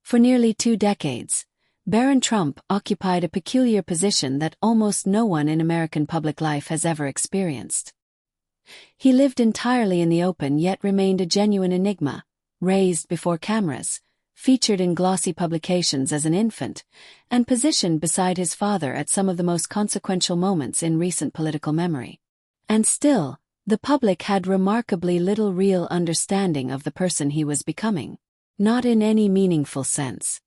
For nearly 2 decades, Barron Trump occupied a peculiar position that almost no one in American public life has ever experienced. He lived entirely in the open yet remained a genuine enigma, raised before cameras, featured in glossy publications as an infant, and positioned beside his father at some of the most consequential moments in recent political memory. And still, the public had remarkably little real understanding of the person he was becoming. Not in any meaningful sense.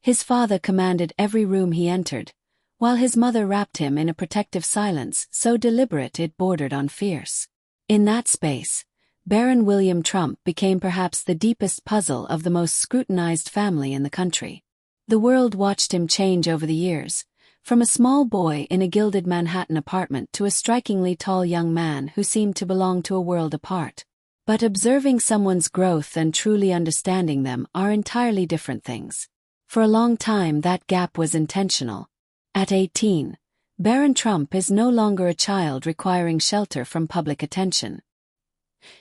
His father commanded every room he entered, while his mother wrapped him in a protective silence so deliberate it bordered on fierce. In that space, Barron William Trump became perhaps the deepest puzzle of the most scrutinized family in the country. The world watched him change over the years, from a small boy in a gilded Manhattan apartment to a strikingly tall young man who seemed to belong to a world apart. But observing someone's growth and truly understanding them are entirely different things. For a long time that gap was intentional. At 18, Barron Trump is no longer a child requiring shelter from public attention.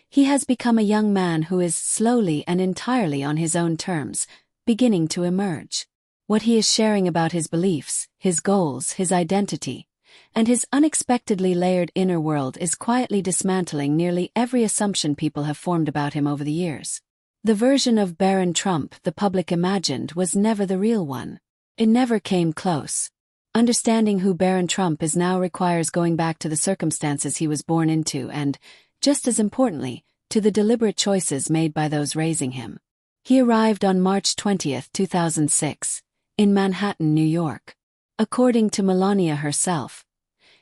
He has become a young man who is slowly and entirely on his own terms, beginning to emerge. What he is sharing about his beliefs, his goals, his identity, and his unexpectedly layered inner world is quietly dismantling nearly every assumption people have formed about him over the years. The version of Barron Trump the public imagined was never the real one. It never came close. Understanding who Barron Trump is now requires going back to the circumstances he was born into and, just as importantly, to the deliberate choices made by those raising him. He arrived on March 20, 2006, in Manhattan, New York. According to Melania herself,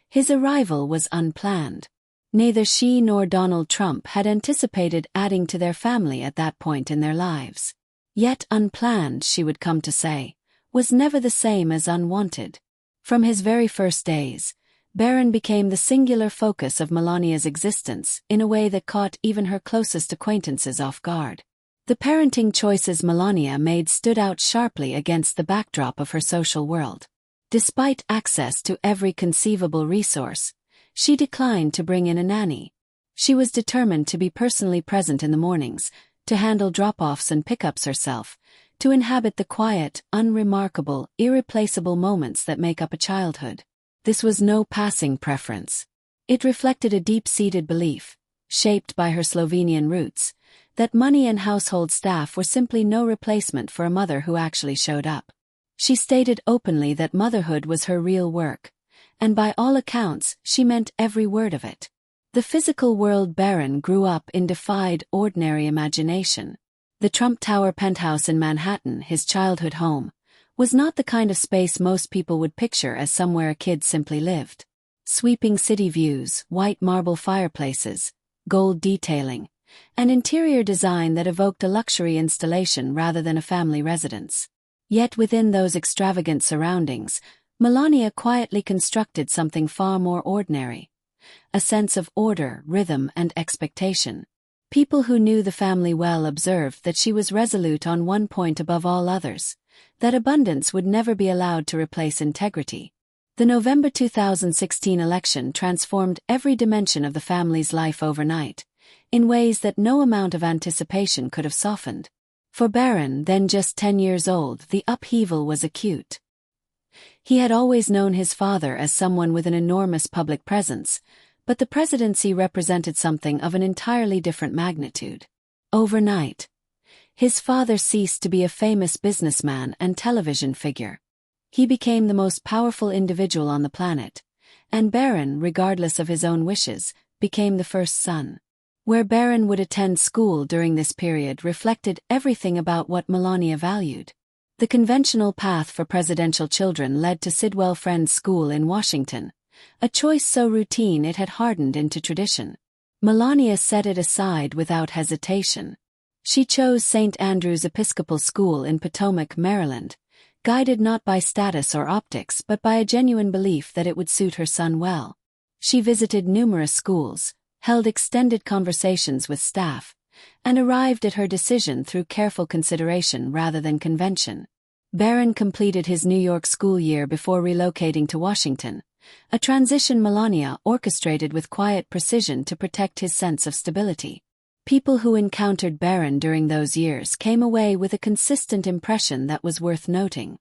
his arrival was unplanned. Neither she nor Donald Trump had anticipated adding to their family at that point in their lives. Yet unplanned, she would come to say, was never the same as unwanted. From his very first days, Barron became the singular focus of Melania's existence in a way that caught even her closest acquaintances off guard. The parenting choices Melania made stood out sharply against the backdrop of her social world. Despite access to every conceivable resource, she declined to bring in a nanny. She was determined to be personally present in the mornings, to handle drop-offs and pickups herself, to inhabit the quiet, unremarkable, irreplaceable moments that make up a childhood. This was no passing preference. It reflected a deep-seated belief, shaped by her Slovenian roots, that money and household staff were simply no replacement for a mother who actually showed up. She stated openly that motherhood was her real work, and by all accounts, she meant every word of it. The physical world Barron grew up in defied ordinary imagination. The Trump Tower penthouse in Manhattan, his childhood home, was not the kind of space most people would picture as somewhere a kid simply lived. Sweeping city views, white marble fireplaces, gold detailing, an interior design that evoked a luxury installation rather than a family residence. Yet within those extravagant surroundings, Melania quietly constructed something far more ordinary. A sense of order, rhythm, and expectation. People who knew the family well observed that she was resolute on one point above all others, that abundance would never be allowed to replace integrity. The November 2016 election transformed every dimension of the family's life overnight, in ways that no amount of anticipation could have softened. For Barron, then just 10 years old, the upheaval was acute. He had always known his father as someone with an enormous public presence, but the presidency represented something of an entirely different magnitude. Overnight, his father ceased to be a famous businessman and television figure. He became the most powerful individual on the planet, and Barron, regardless of his own wishes, became the first son. Where Barron would attend school during this period reflected everything about what Melania valued. The conventional path for presidential children led to Sidwell Friends School in Washington, a choice so routine it had hardened into tradition. Melania set it aside without hesitation. She chose St. Andrew's Episcopal School in Potomac, Maryland, guided not by status or optics but by a genuine belief that it would suit her son well. She visited numerous schools, held extended conversations with staff, and arrived at her decision through careful consideration rather than convention. Barron completed his New York school year before relocating to Washington, a transition Melania orchestrated with quiet precision to protect his sense of stability. People who encountered Barron during those years came away with a consistent impression that was worth noting.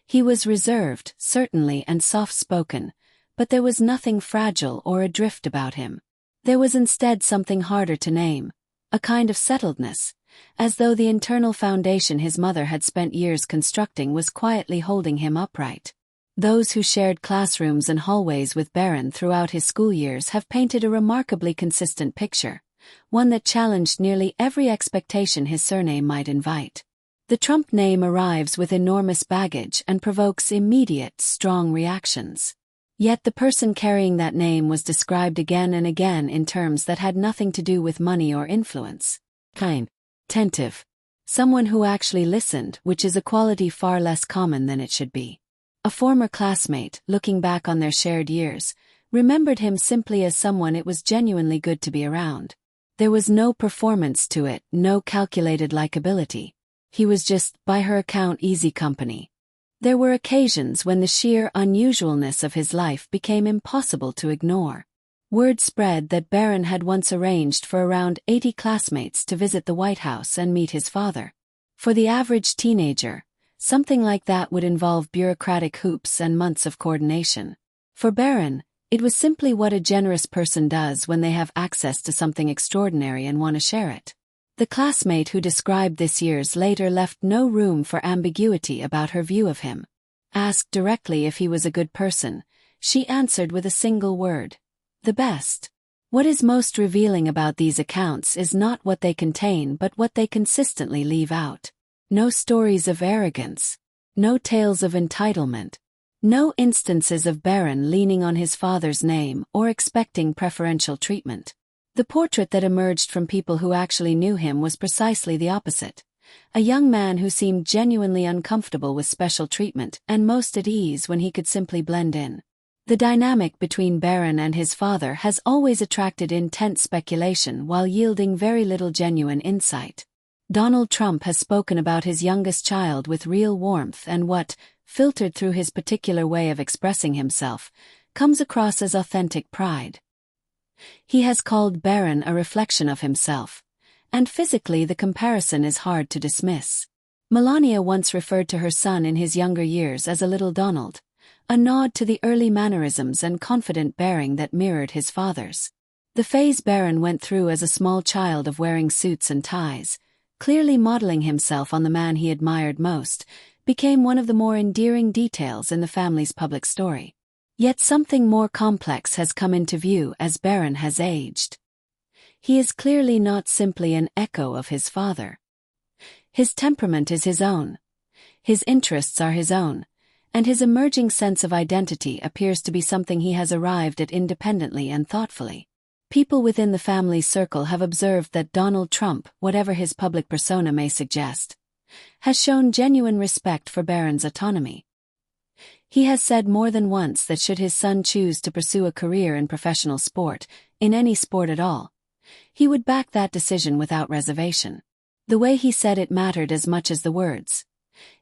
He was reserved, certainly, and soft-spoken, but there was nothing fragile or adrift about him. There was instead something harder to name, a kind of settledness, as though the internal foundation his mother had spent years constructing was quietly holding him upright. Those who shared classrooms and hallways with Barron throughout his school years have painted a remarkably consistent picture, one that challenged nearly every expectation his surname might invite. The Trump name arrives with enormous baggage and provokes immediate, strong reactions. Yet the person carrying that name was described again and again in terms that had nothing to do with money or influence. Kind, attentive, someone who actually listened, which is a quality far less common than it should be. A former classmate, looking back on their shared years, remembered him simply as someone it was genuinely good to be around. There was no performance to it, no calculated likability. He was just, by her account, easy company. There were occasions when the sheer unusualness of his life became impossible to ignore. Word spread that Barron had once arranged for around 80 classmates to visit the White House and meet his father. For the average teenager, something like that would involve bureaucratic hoops and months of coordination. For Barron, it was simply what a generous person does when they have access to something extraordinary and want to share it. The classmate who described this years later left no room for ambiguity about her view of him. Asked directly if he was a good person, she answered with a single word: the best. What is most revealing about these accounts is not what they contain but what they consistently leave out. No stories of arrogance. No tales of entitlement. No instances of Barron leaning on his father's name or expecting preferential treatment. The portrait that emerged from people who actually knew him was precisely the opposite. A young man who seemed genuinely uncomfortable with special treatment and most at ease when he could simply blend in. The dynamic between Barron and his father has always attracted intense speculation while yielding very little genuine insight. Donald Trump has spoken about his youngest child with real warmth and what, filtered through his particular way of expressing himself, comes across as authentic pride. He has called Barron a reflection of himself, and physically the comparison is hard to dismiss. Melania once referred to her son in his younger years as a little Donald, a nod to the early mannerisms and confident bearing that mirrored his father's. The phase Barron went through as a small child of wearing suits and ties, clearly modeling himself on the man he admired most, became one of the more endearing details in the family's public story. Yet something more complex has come into view as Barron has aged. He is clearly not simply an echo of his father. His temperament is his own. His interests are his own, and his emerging sense of identity appears to be something he has arrived at independently and thoughtfully. People within the family's circle have observed that Donald Trump, whatever his public persona may suggest, has shown genuine respect for Barron's autonomy. He has said more than once that should his son choose to pursue a career in professional sport, in any sport at all, he would back that decision without reservation. The way he said it mattered as much as the words.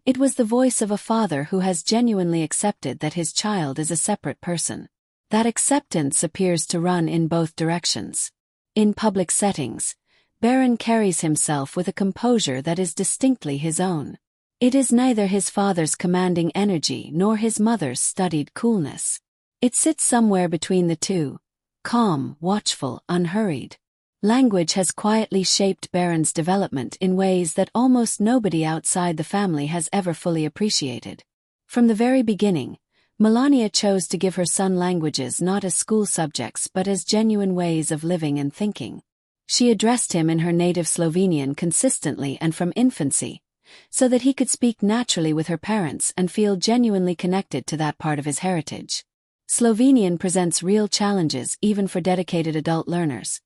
It was the voice of a father who has genuinely accepted that his child is a separate person. That acceptance appears to run in both directions. In public settings, Barron carries himself with a composure that is distinctly his own. It is neither his father's commanding energy nor his mother's studied coolness. It sits somewhere between the two, calm, watchful, unhurried. Language has quietly shaped Barron's development in ways that almost nobody outside the family has ever fully appreciated. From the very beginning, Melania chose to give her son languages not as school subjects but as genuine ways of living and thinking. She addressed him in her native Slovenian consistently and from infancy, so that he could speak naturally with her parents and feel genuinely connected to that part of his heritage. Slovenian presents real challenges even for dedicated adult learners,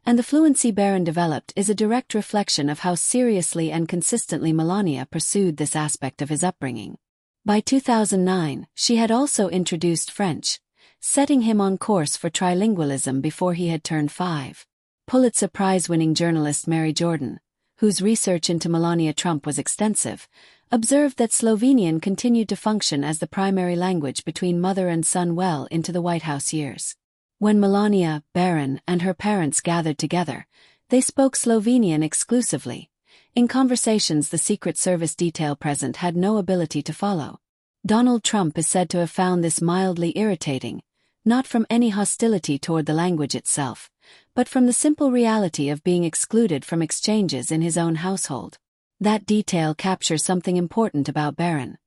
and the fluency Barron developed is a direct reflection of how seriously and consistently Melania pursued this aspect of his upbringing. By 2009, she had also introduced French, setting him on course for trilingualism before he had turned 5. Pulitzer Prize-winning journalist Mary Jordan, whose research into Melania Trump was extensive, observed that Slovenian continued to function as the primary language between mother and son well into the White House years. When Melania, Barron, and her parents gathered together, They spoke Slovenian exclusively. In conversations the Secret Service detail present had no ability to follow. Donald Trump is said to have found this mildly irritating, not from any hostility toward the language itself, but from the simple reality of being excluded from exchanges in his own household. That detail captures something important about Barron.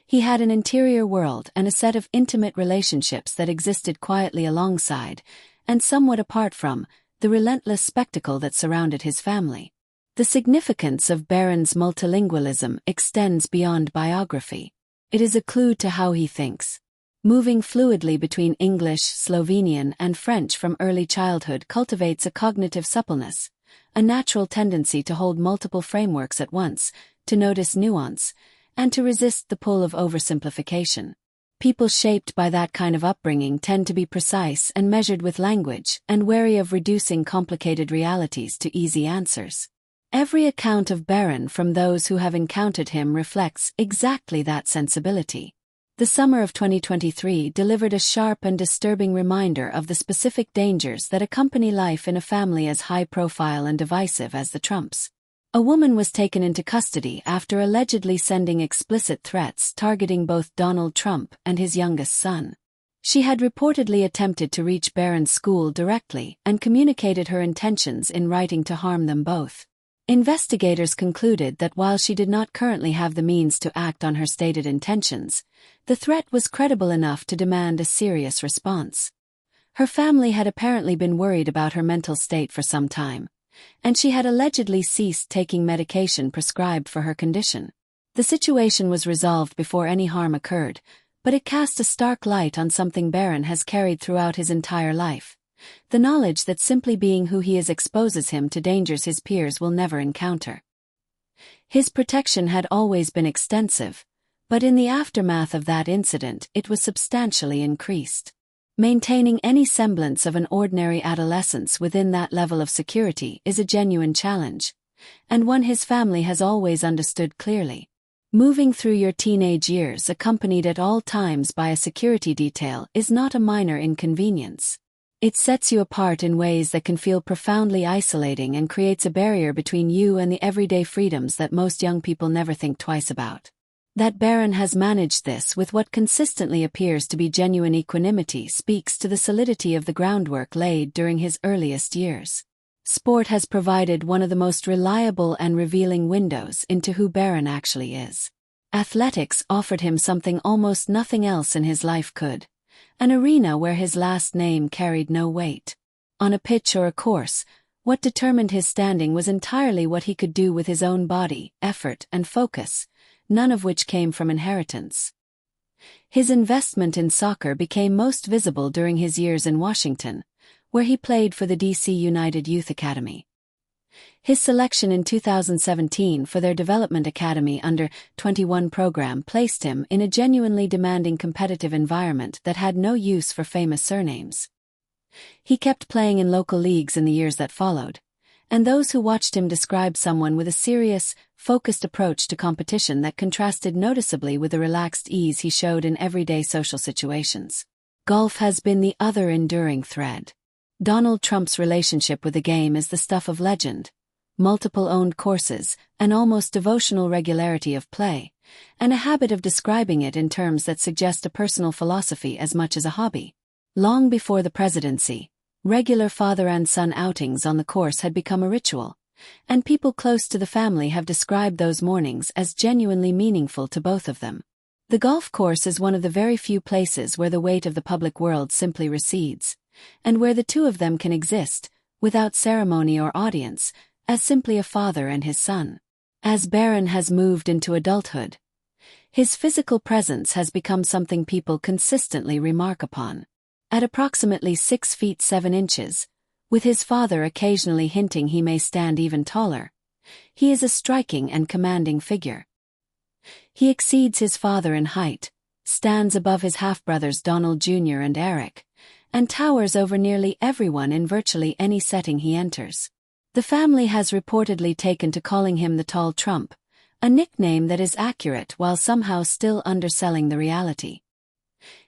He had an interior world and a set of intimate relationships that existed quietly alongside, and somewhat apart from, the relentless spectacle that surrounded his family. The significance of Barron's multilingualism extends beyond biography. It is a clue to how he thinks. Moving fluidly between English, Slovenian, and French from early childhood cultivates a cognitive suppleness, a natural tendency to hold multiple frameworks at once, to notice nuance, and to resist the pull of oversimplification. People shaped by that kind of upbringing tend to be precise and measured with language, and wary of reducing complicated realities to easy answers. Every account of Barron from those who have encountered him reflects exactly that sensibility. The summer of 2023 delivered a sharp and disturbing reminder of the specific dangers that accompany life in a family as high-profile and divisive as the Trumps. A woman was taken into custody after allegedly sending explicit threats targeting both Donald Trump and his youngest son. She had reportedly attempted to reach Barron's school directly and communicated her intentions in writing to harm them both. Investigators concluded that while she did not currently have the means to act on her stated intentions, the threat was credible enough to demand a serious response. Her family had apparently been worried about her mental state for some time, and she had allegedly ceased taking medication prescribed for her condition. The situation was resolved before any harm occurred, but it cast a stark light on something Barron has carried throughout his entire life: the knowledge that simply being who he is exposes him to dangers his peers will never encounter. His protection had always been extensive, but in the aftermath of that incident it was substantially increased. Maintaining any semblance of an ordinary adolescence within that level of security is a genuine challenge, and one his family has always understood clearly. Moving through your teenage years accompanied at all times by a security detail is not a minor inconvenience. It sets you apart in ways that can feel profoundly isolating and creates a barrier between you and the everyday freedoms that most young people never think twice about. That Barron has managed this with what consistently appears to be genuine equanimity speaks to the solidity of the groundwork laid during his earliest years. Sport has provided one of the most reliable and revealing windows into who Barron actually is. Athletics offered him something almost nothing else in his life could: an arena where his last name carried no weight. On a pitch or a course, what determined his standing was entirely what he could do with his own body, effort, and focus, none of which came from inheritance. His investment in soccer became most visible during his years in Washington, where he played for the DC United Youth Academy. His selection in 2017 for their Development Academy Under-21 program placed him in a genuinely demanding competitive environment that had no use for famous surnames. He kept playing in local leagues in the years that followed, and those who watched him described someone with a serious, focused approach to competition that contrasted noticeably with the relaxed ease he showed in everyday social situations. Golf has been the other enduring thread. Donald Trump's relationship with the game is the stuff of legend: multiple owned courses, an almost devotional regularity of play, and a habit of describing it in terms that suggest a personal philosophy as much as a hobby. Long before the presidency, regular father and son outings on the course had become a ritual, and people close to the family have described those mornings as genuinely meaningful to both of them. The golf course is one of the very few places where the weight of the public world simply recedes, and where the two of them can exist, without ceremony or audience, as simply a father and his son. As Barron has moved into adulthood, his physical presence has become something people consistently remark upon. At approximately 6 feet 7 inches, with his father occasionally hinting he may stand even taller, he is a striking and commanding figure. He exceeds his father in height, stands above his half-brothers Donald Jr. and Eric, and towers over nearly everyone in virtually any setting he enters. The family has reportedly taken to calling him the Tall Trump, a nickname that is accurate while somehow still underselling the reality.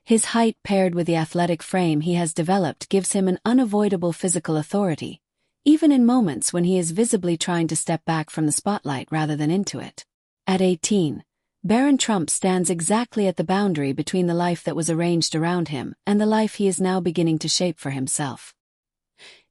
His height paired with the athletic frame he has developed gives him an unavoidable physical authority, even in moments when he is visibly trying to step back from the spotlight rather than into it. At 18, Barron Trump stands exactly at the boundary between the life that was arranged around him and the life he is now beginning to shape for himself.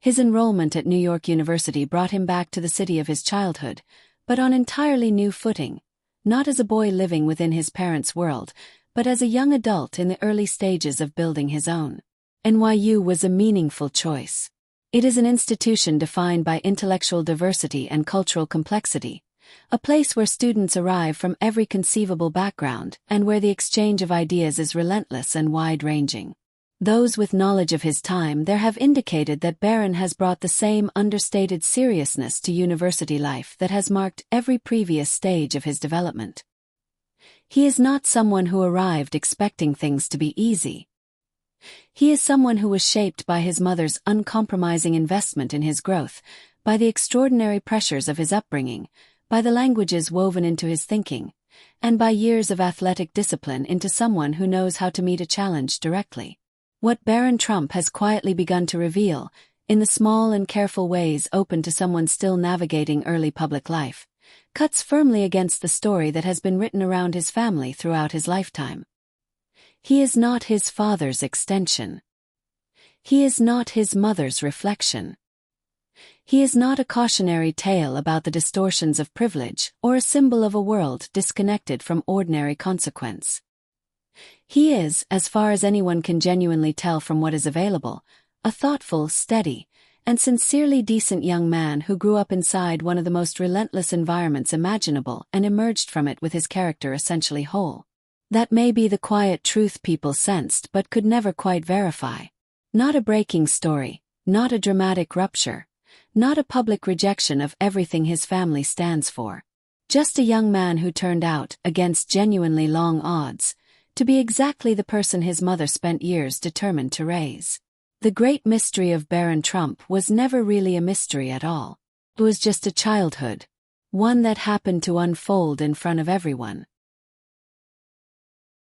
His enrollment at New York University brought him back to the city of his childhood, but on entirely new footing, not as a boy living within his parents' world, but as a young adult in the early stages of building his own. NYU was a meaningful choice. It is an institution defined by intellectual diversity and cultural complexity, a place where students arrive from every conceivable background and where the exchange of ideas is relentless and wide-ranging. Those with knowledge of his time there have indicated that Barron has brought the same understated seriousness to university life that has marked every previous stage of his development. He is not someone who arrived expecting things to be easy. He is someone who was shaped by his mother's uncompromising investment in his growth, by the extraordinary pressures of his upbringing, by the languages woven into his thinking, and by years of athletic discipline into someone who knows how to meet a challenge directly. What Barron Trump has quietly begun to reveal, in the small and careful ways open to someone still navigating early public life, cuts firmly against the story that has been written around his family throughout his lifetime. He is not his father's extension. He is not his mother's reflection. He is not a cautionary tale about the distortions of privilege or a symbol of a world disconnected from ordinary consequence. He is, as far as anyone can genuinely tell from what is available, a thoughtful, steady, and sincerely decent young man who grew up inside one of the most relentless environments imaginable and emerged from it with his character essentially whole. That may be the quiet truth people sensed but could never quite verify. Not a breaking story, not a dramatic rupture, not a public rejection of everything his family stands for. Just a young man who turned out, against genuinely long odds, to be exactly the person his mother spent years determined to raise. The great mystery of Barron Trump was never really a mystery at all. It was just a childhood, one that happened to unfold in front of everyone.